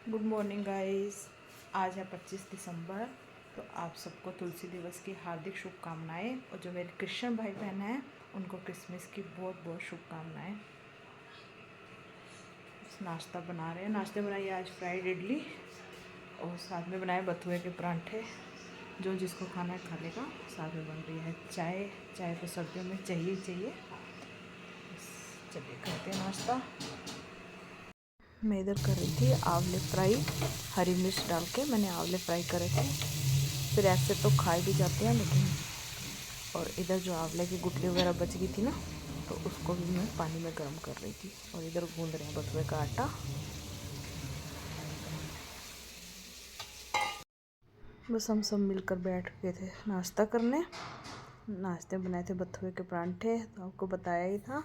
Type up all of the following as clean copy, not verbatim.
Good morning guys. आज है 25 दिसंबर। तो आप सबको तुलसी दिवस की हार्दिक शुभकामनाएं और जो मेरे क्रिश्चियन भाई बहन हैं उनको क्रिसमस की बहुत बहुत शुभकामनाएं। नाश्ता बना रहे हैं। नाश्ते बनाइए आज फ्राइड इडली और साथ में बनाए बथुए के परांठे। जो जिसको खाना है खा लेगा। साथ में बन रही है चाय। चाय तो सर्दियों में चाहिए ही चाहिए। चलिए करते हैं नाश्ता। मैं इधर कर रही थी आंवले फ्राई। हरी मिर्च डाल के मैंने आंवले फ्राई करे थे। फिर ऐसे तो खाए भी जाते हैं लेकिन, और इधर जो आंवले की गुठली वगैरह बच गई थी ना, तो उसको भी मैं पानी में गर्म कर रही थी। और इधर गूंद रहे हैं बथुए का आटा। बस हम सब मिलकर बैठ गए थे नाश्ता करने। नाश्ते में बनाए थे बथुए के परांठे, तो आपको बताया ही था।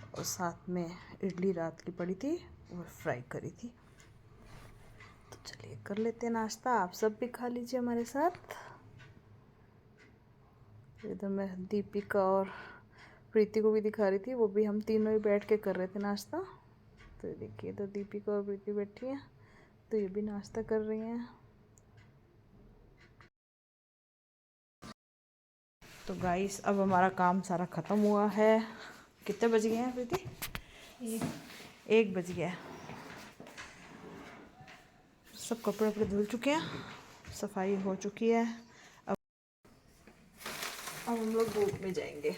और साथ में इडली रात की पड़ी थी और फ्राई करी थी। तो चलिए कर लेते हैं नाश्ता। आप सब भी खा लीजिए हमारे साथ। इधर मैं दीपिका और प्रीति को भी दिखा रही थी। वो भी हम तीनों ही बैठ के कर रहे थे नाश्ता। तो देखिए इधर दीपिका और प्रीति बैठी हैं, तो ये भी नाश्ता कर रही हैं। तो गाइस अब हमारा काम सारा ख़त्म हुआ है। कितने बज गए हैं प्रीति? 1 बज गया। सब कपड़े वपड़े धुल चुके हैं, सफाई हो चुकी है। अब हम लोग धूप में जाएंगे।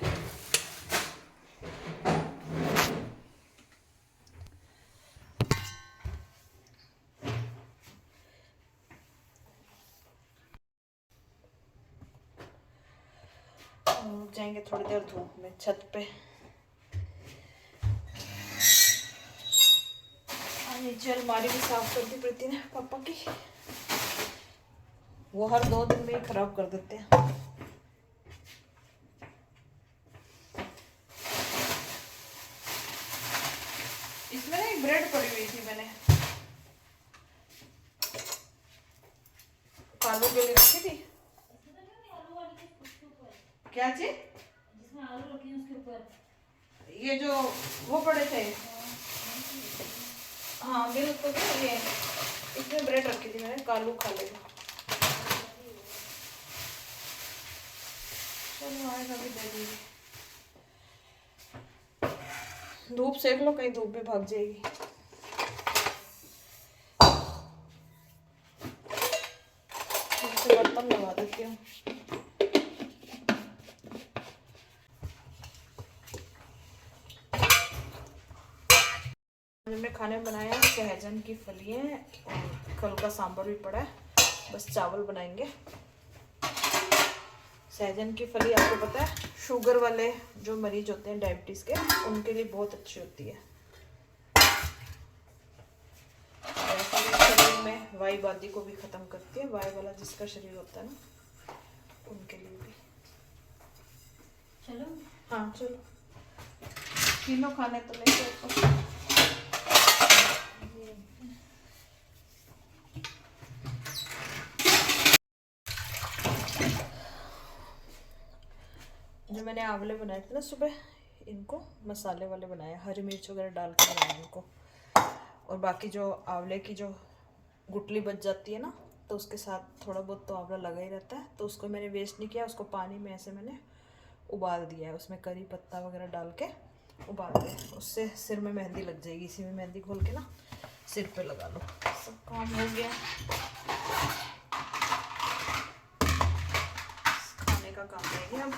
हम लोग जाएंगे थोड़ी देर धूप में छत पे। नीचे अलमारी भी साफ कर दी प्रीति ने पापा की। वो हर 2 दिन में ही खराब कर देते हैं। इसमें ना एक ब्रेड पड़ी हुई थी, मैंने कालू के लिए रखी थी। क्या चीज? जिसमें आलू रखे हैं उसके ऊपर ये जो वो पड़े थे। हाँ बिल्कुल। ये इसमें ब्रेड रखी थी मैंने, कालू खा लेगा। चलो आएगा भी दे दूंगी। धूप सेक लो, कहीं धूप भी भाग जाएगी। बर्तन लगा देती हूँ। हमने खाने में बनाया सहजन की फलियाँ और कल का सांभर भी पड़ा है। बस चावल बनाएंगे। सहजन की फली आपको पता है शुगर वाले जो मरीज होते हैं डायबिटीज़ के, उनके लिए बहुत अच्छी होती है। शरीर में वाई बादी को भी ख़त्म करती है। वाई वाला जिसका शरीर होता है ना, उनके लिए भी। चलो हाँ चलो, तीनों खाने तो लेके जो मैंने आंवले बनाए थे ना सुबह, इनको मसाले वाले बनाए, हरी मिर्च वगैरह डाल के बनाए इनको। और बाकी जो आंवले की जो गुठली बच जाती है ना, तो उसके साथ थोड़ा बहुत तो आंवला लगा ही रहता है, तो उसको मैंने वेस्ट नहीं किया। उसको पानी में ऐसे मैंने उबाल दिया है, उसमें करी पत्ता वगैरह डाल के उबाल दिया। उससे सिर में मेहंदी लग जाएगी। इसी में मेहंदी घोल के ना सिर पे लगा लो। सब काम हो गया। खाने का काम रह गया। अब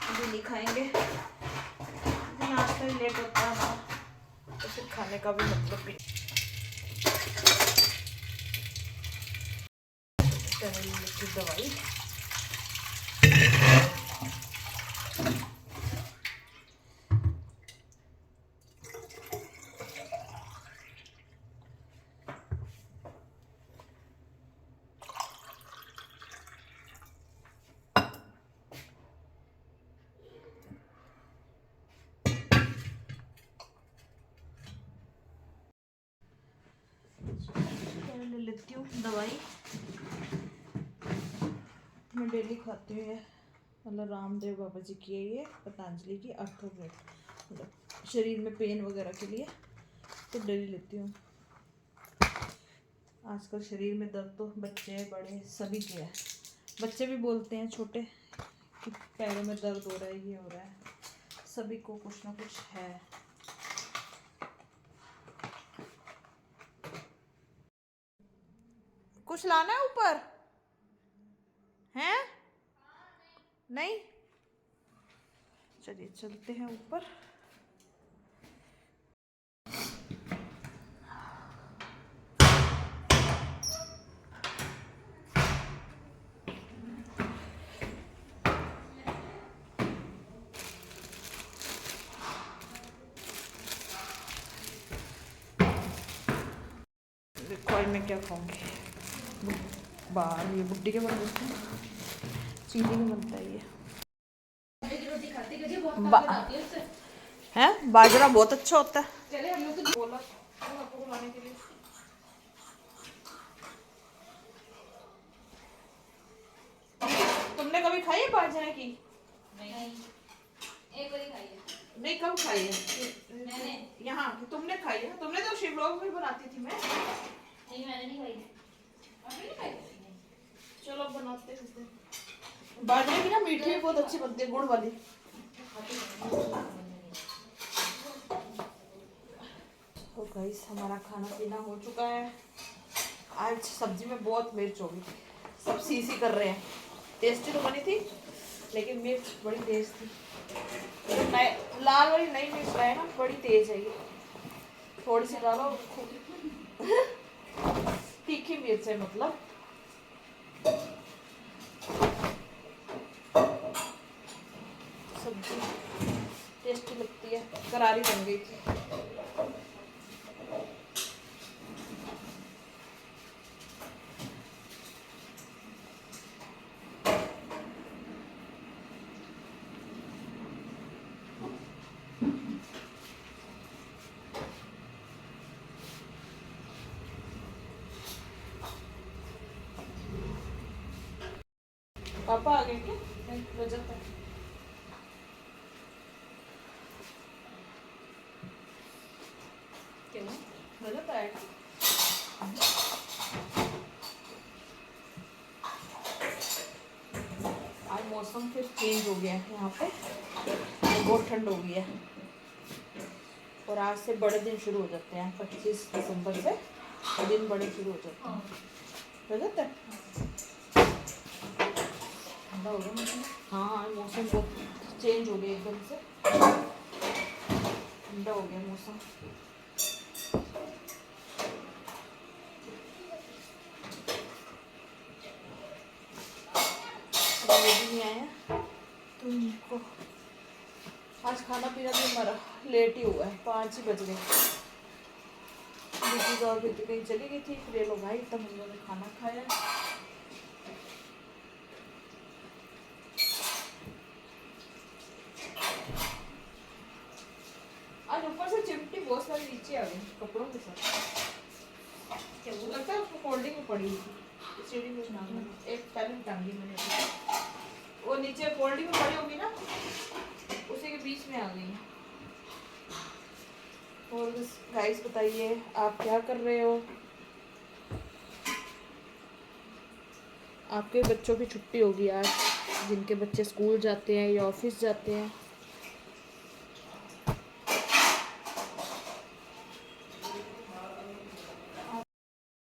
अभी नहीं खाएंगे, नाश्ता ही लेट होता है हमारा, तो फिर खाने का भी मतलब भी। की दवाई ले लेती हूँ। दवाई मैं डेली खाती हूँ। मतलब रामदेव बाबा जी की है ये, पतंजलि की अर्थोग्रेट, मतलब शरीर में पेन वगैरह के लिए, तो डेली लेती हूँ। आजकल शरीर में दर्द तो बच्चे बड़े सभी के हैं। बच्चे भी बोलते हैं छोटे कि पैरों में दर्द हो रहा है, ये हो रहा है। सभी को कुछ ना कुछ है। कुछ लाना है ऊपर हैं? नहीं, चलिए चलते हैं ऊपर। देखो आज मैं क्या खाऊंगी। बाल ये बुड्ढी के बन बनते हैं, चीनी के बनता है ये। है बाजरा बहुत अच्छा होता है। चले हम लोग तो बोला आपको लाने के लिए। तुमने कभी खाई है बाजरा की? नहीं, एक बार खाई है। नहीं, कब खाई है? मैंने यहाँ तुमने खाई है? तुमने तो शिवलोक में बनाती थी। मैं नहीं, मैंने नहीं खाई। आपने नहीं खाई? चलो बनाते हैं। बाजरे की ना मीठी भी बहुत अच्छी बनती है, गुड़ वाली। तो गाइस हमारा खाना पीना हो चुका है। आज सब्जी में बहुत मिर्च होगी, सब सी कर रहे हैं। टेस्टी तो बनी थी लेकिन मिर्च बड़ी तेज थी। लाल वाली नई मिर्च लाए ना, बड़ी तेज है ये। थोड़ी सी डालो। तीखी मिर्च है मतलब। सब्जी टेस्टी लगती है, करारी बन गई थी। पापा आ गए क्या? रजत है। क्यों रजत आएगा? आज मौसम फिर चेंज हो गया है यहाँ पे, बहुत ठंड हो गई है। और आज से बड़े दिन शुरू हो जाते हैं। 25 दिसंबर से दिन बड़े शुरू हो जाते हैं। रजत है? ठंडा हो गया मौसम। हाँ मौसम बहुत चेंज हो गया एकदम से, ठंडा हो गया मौसम। ये भी नहीं आया तुमको। आज खाना पीना भी हमारा लेट ही हुआ है, 5 ही बज गए। दीदी तो अभी तो कहीं चली गई थी, फिर ये लोग आई तब हम लोगों ने खाना खाया। आज ऊपर से चिमटी बहुत सारी नीचे आ गई कपड़ों के साथ। क्या वो लगता है उसको फोल्डिंग में पड़ी थी सीढ़ी में टांगने, एक पहले टांगी मैंने, वो नीचे फोल्डिंग में पड़ी होगी ना, उसी के बीच में आ गई। और गाइस बताइए आप क्या कर रहे हो? आपके बच्चों की छुट्टी होगी आज, जिनके बच्चे स्कूल जाते हैं या ऑफिस जाते हैं।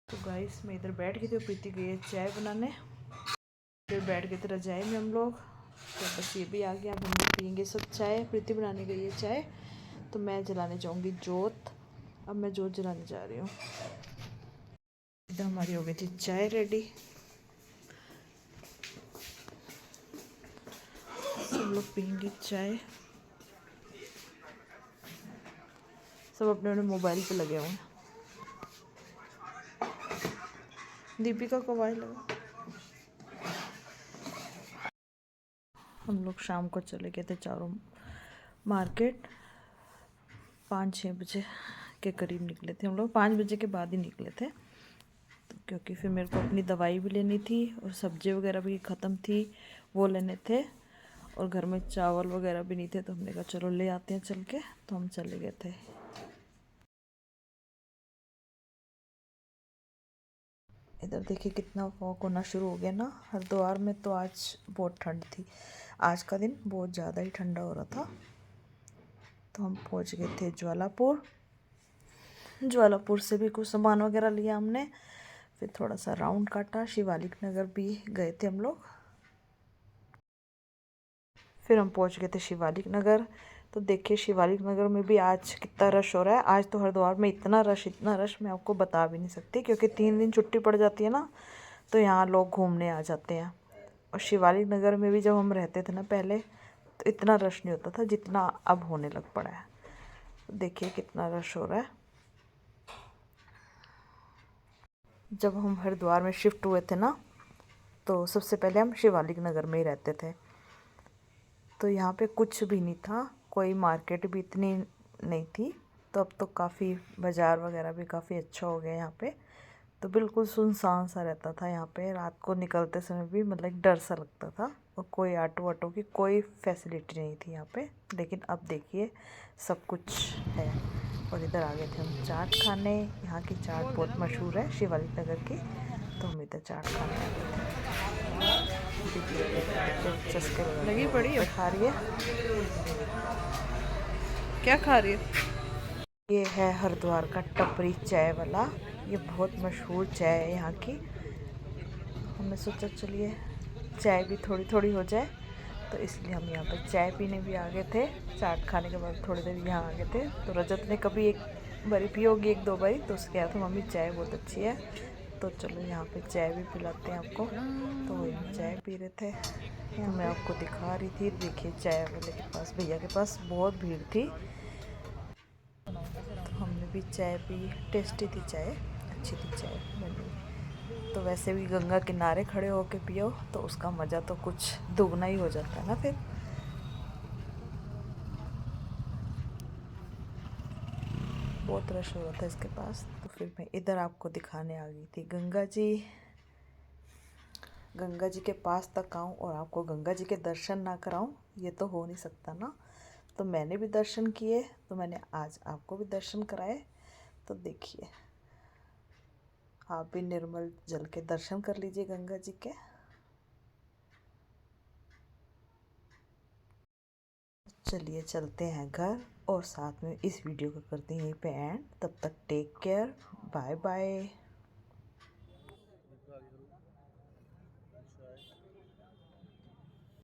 तो गाइस मैं इधर बैठ गई थी, प्रीति गई है चाय बनाने। इधर बैठ गए थे रजाई में हम लोग, तो बस ये भी आ गया। अब हम लोग पियेंगे सब चाय। प्रीति बनाने गई है चाय, तो मैं जलाने जाऊंगी जोत। अब मैं जोत जलाने जा रही हूँ। इधर हमारी हो गई थी चाय रेडी। सब लोग पियेंगे चाय, सब अपने अपने मोबाइल पे लगे हुए हैं। दीपिका को आवाज लगा। हम लोग शाम को चले गए थे चारों मार्केट। 5-6 बजे के करीब निकले थे हम लोग, 5 बजे के बाद ही निकले थे। तो क्योंकि फिर मेरे को अपनी दवाई भी लेनी थी और सब्जी वगैरह भी ख़त्म थी, वो लेने थे। और घर में चावल वगैरह भी नहीं थे, तो हमने कहा चलो ले आते हैं चल के। तो हम चले गए थे। इधर देखिए कितना फॉग होना शुरू हो गया ना। हरिद्वार में तो आज बहुत ठंड थी, आज का दिन बहुत ज़्यादा ही ठंडा हो रहा था। तो हम पहुंच गए थे ज्वालापुर। ज्वालापुर से भी कुछ सामान वगैरह लिया हमने, फिर थोड़ा सा राउंड काटा। शिवालिक नगर भी गए थे हम लोग। फिर हम पहुंच गए थे शिवालिक नगर। तो देखिए शिवालिक नगर में भी आज कितना रश हो रहा है। आज तो हरिद्वार में इतना रश मैं आपको बता भी नहीं सकती, क्योंकि 3 दिन छुट्टी पड़ जाती है ना, तो यहाँ लोग घूमने आ जाते हैं। और शिवालिक नगर में भी जब हम रहते थे ना पहले, तो इतना रश नहीं होता था जितना अब होने लग पड़ा है। देखिए कितना रश हो रहा है। जब हम हरिद्वार में शिफ्ट हुए थे ना, तो सबसे पहले हम शिवालिक नगर में ही रहते थे। तो यहाँ पे कुछ भी नहीं था, कोई मार्केट भी इतनी नहीं थी। तो अब तो काफ़ी बाज़ार वगैरह भी काफ़ी अच्छा हो गया यहाँ पे। तो बिल्कुल सुनसान सा रहता था यहाँ पे। रात को निकलते समय भी मतलब डर सा लगता था, और कोई ऑटो वाटो की कोई फैसिलिटी नहीं थी यहाँ पे। लेकिन अब देखिए सब कुछ है। और इधर आ गए थे हम चाट खाने। यहाँ की चाट बहुत मशहूर है शिवालिक नगर की, तो हम इधर चाट खाने आ गए थे। चस्के लगी पड़ी है। खा रही है, क्या खा रही है? ये है हरिद्वार का टपरी चाय वाला। ये बहुत मशहूर चाय है यहाँ की। हमने सोचा चलिए चाय भी थोड़ी थोड़ी हो जाए, तो इसलिए हम यहाँ पर चाय पीने भी आ गए थे। चाट खाने के बाद थोड़ी देर यहाँ आ गए थे। तो रजत ने कभी एक बारी पी होगी, 1-2 बारी, तो उसके कहा था मम्मी चाय बहुत अच्छी है, तो चलो यहाँ पे चाय भी पिलाते हैं आपको। तो वही हम चाय पी रहे थे। तो मैं आपको दिखा रही थी। देखिए चाय वाले के पास, भैया के पास बहुत भीड़ थी। तो हमने भी चाय पी। टेस्टी थी चाय, अच्छी थी चाय बनी। तो वैसे भी गंगा किनारे खड़े होके पियो तो उसका मज़ा तो कुछ दुगना ही हो जाता है ना। फिर बहुत रश हो रहा था इसके पास, तो फिर मैं इधर आपको दिखाने आ गई थी गंगा जी। गंगा जी के पास तक आऊँ और आपको गंगा जी के दर्शन ना कराऊँ, ये तो हो नहीं सकता ना। तो मैंने भी दर्शन किए, तो मैंने आज आपको भी दर्शन कराए। तो देखिए आप भी निर्मल जल के दर्शन कर लीजिए गंगा जी के। चलिए चलते हैं घर, और साथ में इस वीडियो को करते हैं यहीं पे एंड। तब तक टेक केयर, बाय बाय।